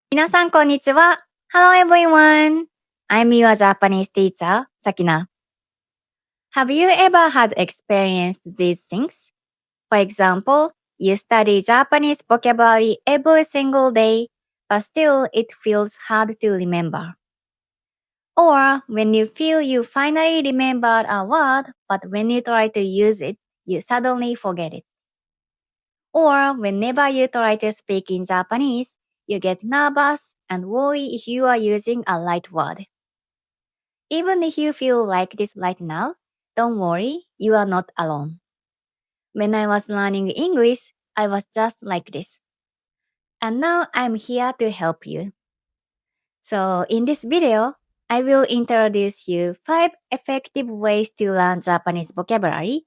皆さんこんにちは。Hello everyone. I'm your Japanese teacher, Sakina. Have you ever had experienced these things? For example, you study Japanese vocabulary every single day, but still it feels hard to remember. Or when you feel you finally remembered a word, but when you try to use it, you suddenly forget it. Or whenever you try to speak in Japanese, you get nervous and worry if you are using a right word. Even if you feel like this right now, don't worry, you are not alone. When I was learning English, I was just like this. And now I'm here to help you. So in this video, I will introduce you 5 effective ways to learn Japanese vocabulary.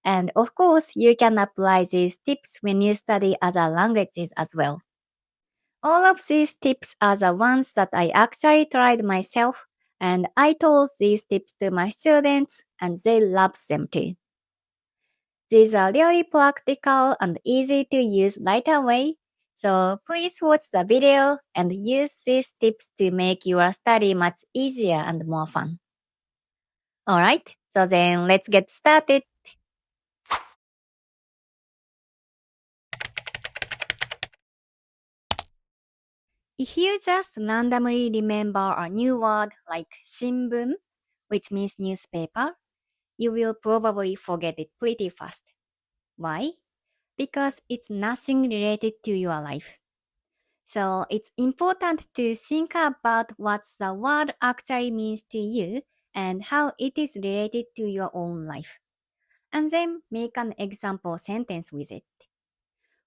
And of course, you can apply these tips when you study other languages as well. All of these tips are the ones that I actually tried myself, and I told these tips to my students and they loved them too. These are really practical and easy to use right away, so please watch the video and use these tips to make your study much easier and more fun. Alright, so then let's get started. If you just randomly remember a new word like shinbun, which means newspaper, you will probably forget it pretty fast. Why? Because it's nothing related to your life. So it's important to think about what the word actually means to you and how it is related to your own life. And then make an example sentence with it.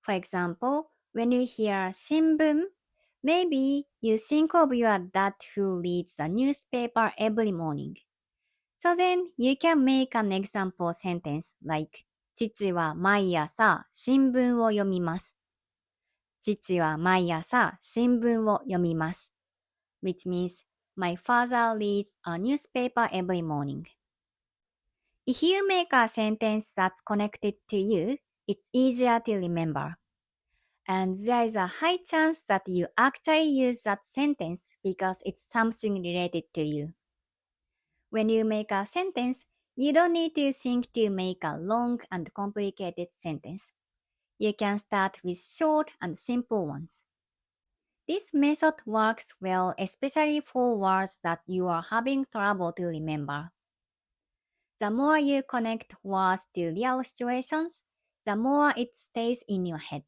For example, when you hear shinbun, maybe you think of your dad who reads the newspaper every morning. So then you can make an example sentence like 父は毎朝新聞を読みます。父は毎朝新聞を読みます。which means my father reads a newspaper every morning. If you make a sentence that's connected to you, it's easier to remember. And there is a high chance that you actually use that sentence because it's something related to you. When you make a sentence, you don't need to think to make a long and complicated sentence. You can start with short and simple ones. This method works well especially for words that you are having trouble to remember. The more you connect words to real situations, the more it stays in your head.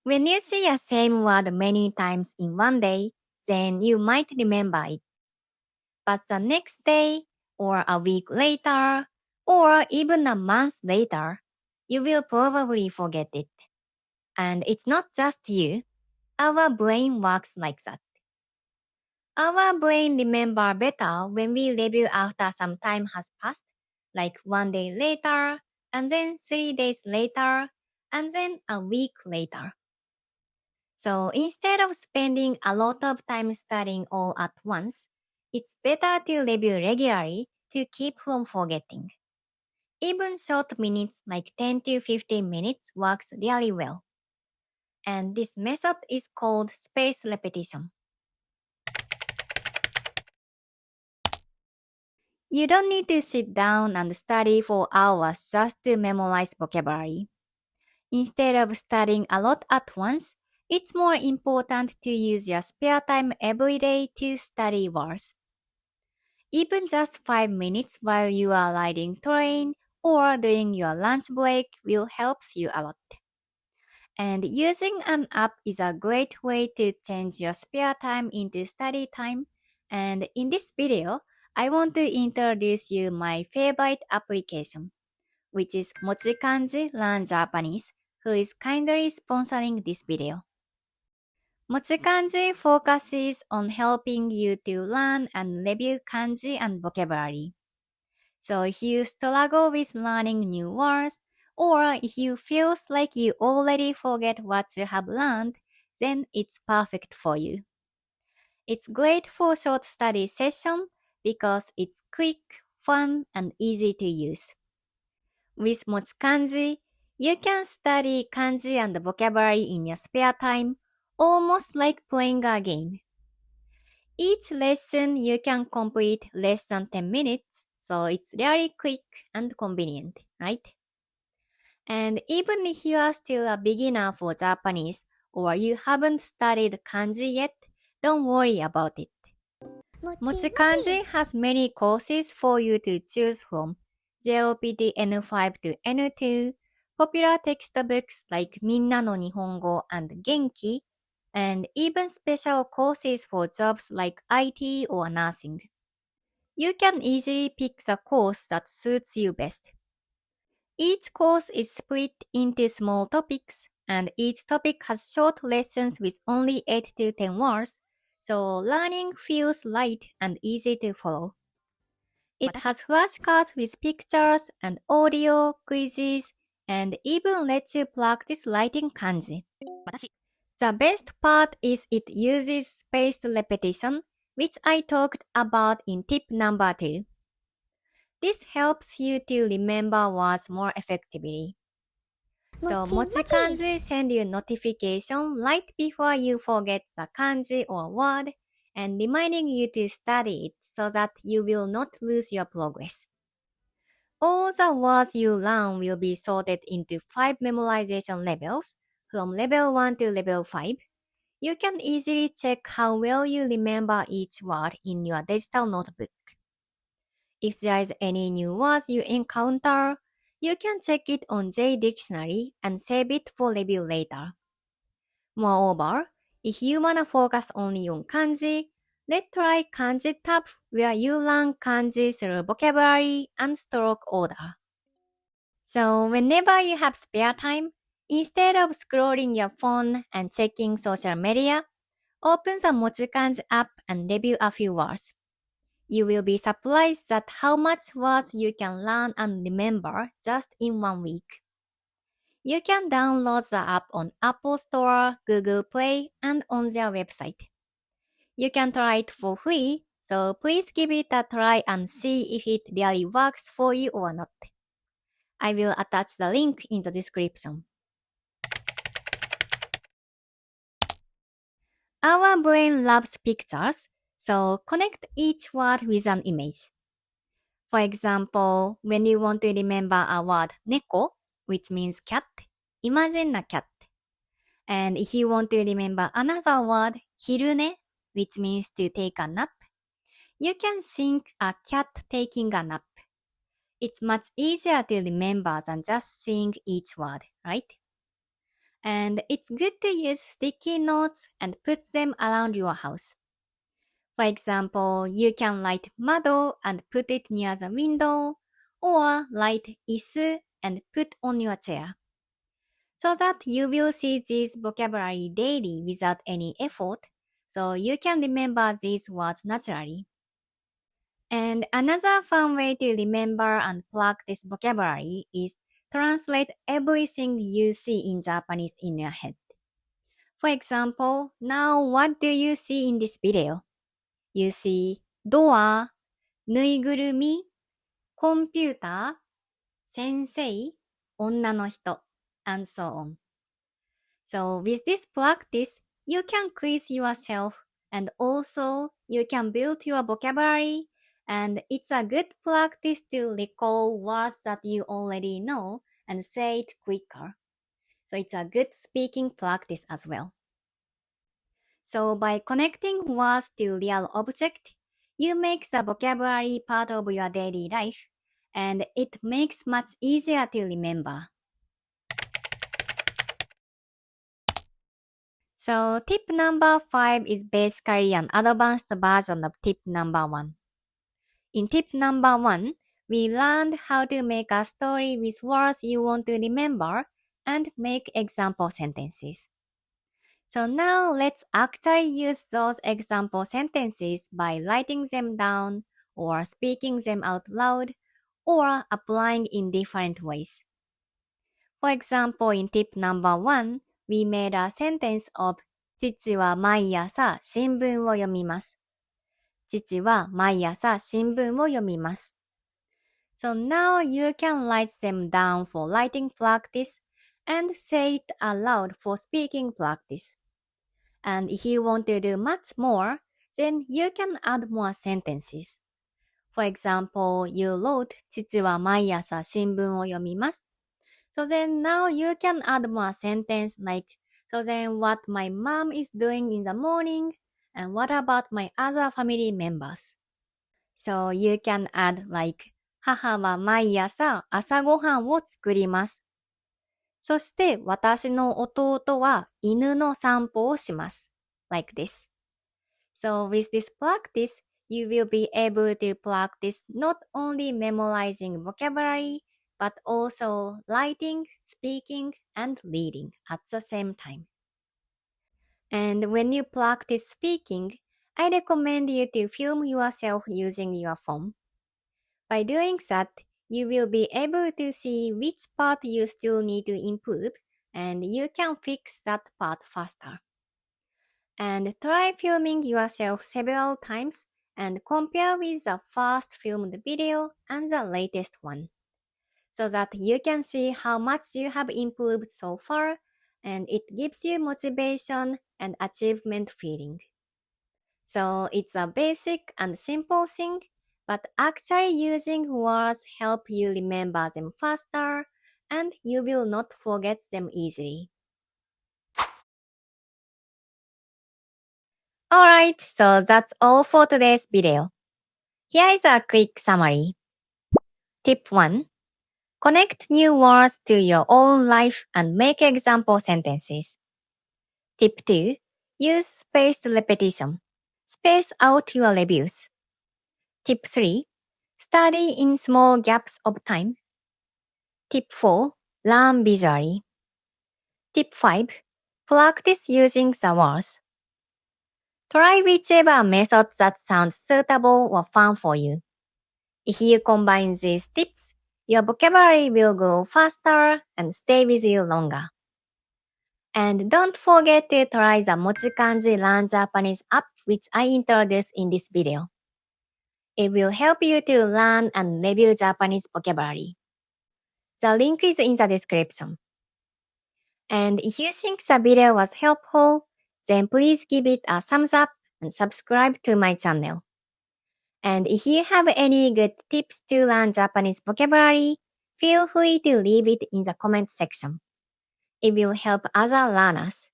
When you see a same word many times in one day, then you might remember it. But the next day, or a week later, or even a month later, you will probably forget it. And it's not just you. Our brain works like that. Our brain remember better when we review after some time has passed, like 1 day later, and then 3 days later, and then a week later. So instead of spending a lot of time studying all at once, it's better to review regularly to keep from forgetting. Even short minutes like 10 to 15 minutes works really well. And this method is called spaced repetition. You don't need to sit down and study for hours just to memorize vocabulary. Instead of studying a lot at once, it's more important to use your spare time every day to study words. Even just 5 minutes while you are riding train or during your lunch break will help you a lot. And using an app is a great way to change your spare time into study time. And in this video, I want to introduce you my favorite application, which is MochiKanji Learn Japanese, who is kindly sponsoring this video. MochiKanji focuses on helping you to learn and review kanji and vocabulary. So if you struggle with learning new words, or if you feel like you already forget what you have learned, then it's perfect for you. It's great for short study sessions because it's quick, fun, and easy to use. With MochiKanji, You can study kanji and vocabulary in your spare time, almost like playing a game. Each lesson you can complete less than 10 minutes, so it's really quick and convenient, right? And even if you are still a beginner for Japanese or you haven't studied kanji yet, don't worry about it. MochiKanji has many courses for you to choose from. JLPT N5 to N2, popular textbooks like Minna no Nihongo and Genki, and even special courses for jobs like IT or nursing. You can easily pick the course that suits you best. Each course is split into small topics, and each topic has short lessons with only 8 to 10 words, so learning feels light and easy to follow. It has flashcards with pictures and audio, quizzes, and even lets you practice writing kanji. The best part is it uses spaced repetition, which I talked about in tip number 2. This helps you to remember words more effectively. So MochiKanji send you notification right before you forget the kanji or word and reminding you to study it so that you will not lose your progress. All the words you learn will be sorted into 5 memorization levels, from level 1 to level 5. You can easily check how well you remember each word in your digital notebook. If there is any new words you encounter, you can check it on J-Dictionary and save it for review later. Moreover, if you wanna focus only on kanji, let's try Kanji tab where you learn kanji through vocabulary and stroke order. So whenever you have spare time, instead of scrolling your phone and checking social media, open the MochiKanji app and review a few words. You will be surprised at how much words you can learn and remember just in 1 week. You can download the app on Apple Store, Google Play, and on their website. You can try it for free, so please give it a try and see if it really works for you or not. I will attach the link in the description. Our brain loves pictures, so connect each word with an image. For example, when you want to remember a word neko, which means cat, imagine a cat. And if you want to remember another word, hirune, which means to take a nap, you can think a cat taking a nap. It's much easier to remember than just seeing each word, right? And it's good to use sticky notes and put them around your house. For example, you can write mado and put it near the window, or write isu and put on your chair, so that you will see this vocabulary daily without any effort, so you can remember these words naturally. And another fun way to remember and practice vocabulary is translate everything you see in Japanese in your head. For example, now what do you see in this video? You see door, ぬいぐるみ、コンピューター、先生、女の人, and so on. So with this practice, you can quiz yourself and also you can build your vocabulary, and it's a good practice to recall words that you already know and say it quicker. So it's a good speaking practice as well. So by connecting words to real object, you make the vocabulary part of your daily life, and it makes much easier to remember. So tip number 5 is basically an advanced version of tip number 1. In tip number 1, we learned how to make a story with words you want to remember and make example sentences. So now let's actually use those example sentences by writing them down or speaking them out loud or applying in different ways. For example, in tip number 1, we made a sentence of 父は毎朝新聞を読みます。父は毎朝新聞を読みます。So now you can write them down for writing practice and say it aloud for speaking practice. And if you want to do much more, then you can add more sentences. For example, you wrote 父は毎朝新聞を読みます。So then now you can add more sentence like, so then what my mom is doing in the morning, and what about my other family members? So you can add like, 母は毎朝朝ごはんを作ります。そして私の弟は犬の散歩をします。Like this. So with this practice, you will be able to practice not only memorizing vocabulary, but also writing, speaking, and reading at the same time. And when you practice speaking, I recommend you to film yourself using your phone. By doing that, you will be able to see which part you still need to improve, and you can fix that part faster. And try filming yourself several times and compare with the first filmed video and the latest one, so that you can see how much you have improved so far, and it gives you motivation and achievement feeling. So it's a basic and simple thing, but actually using words help you remember them faster, and you will not forget them easily. Alright, so that's all for today's video. Here is a quick summary. Tip 1. Connect new words to your own life and make example sentences. Tip 2. Use spaced repetition. Space out your reviews. Tip 3. Study in small gaps of time. Tip 4. Learn visually. Tip 5. Practice using the words. Try whichever method that sounds suitable or fun for you. If you combine these tips, your vocabulary will grow faster and stay with you longer. And don't forget to try the MochiKanji Learn Japanese app, which I introduced in this video. It will help you to learn and review Japanese vocabulary. The link is in the description. And if you think the video was helpful, then please give it a thumbs up and subscribe to my channel. And if you have any good tips to learn Japanese vocabulary, feel free to leave it in the comment section. It will help other learners.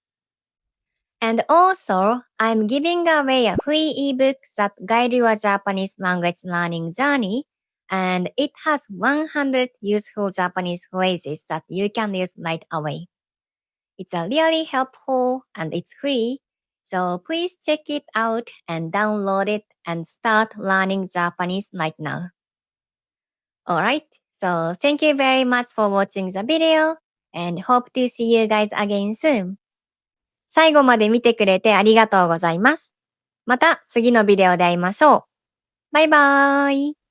And also, I'm giving away a free ebook that guides your Japanese language learning journey, and it has 100 useful Japanese phrases that you can use right away. It's really helpful and it's free, so please check it out and download it and start learning Japanese right now. Alright, so thank you very much for watching the video and hope to see you guys again soon. 最後まで見てくれてありがとうございます。また次のビデオで会いましょう。バイバーイ。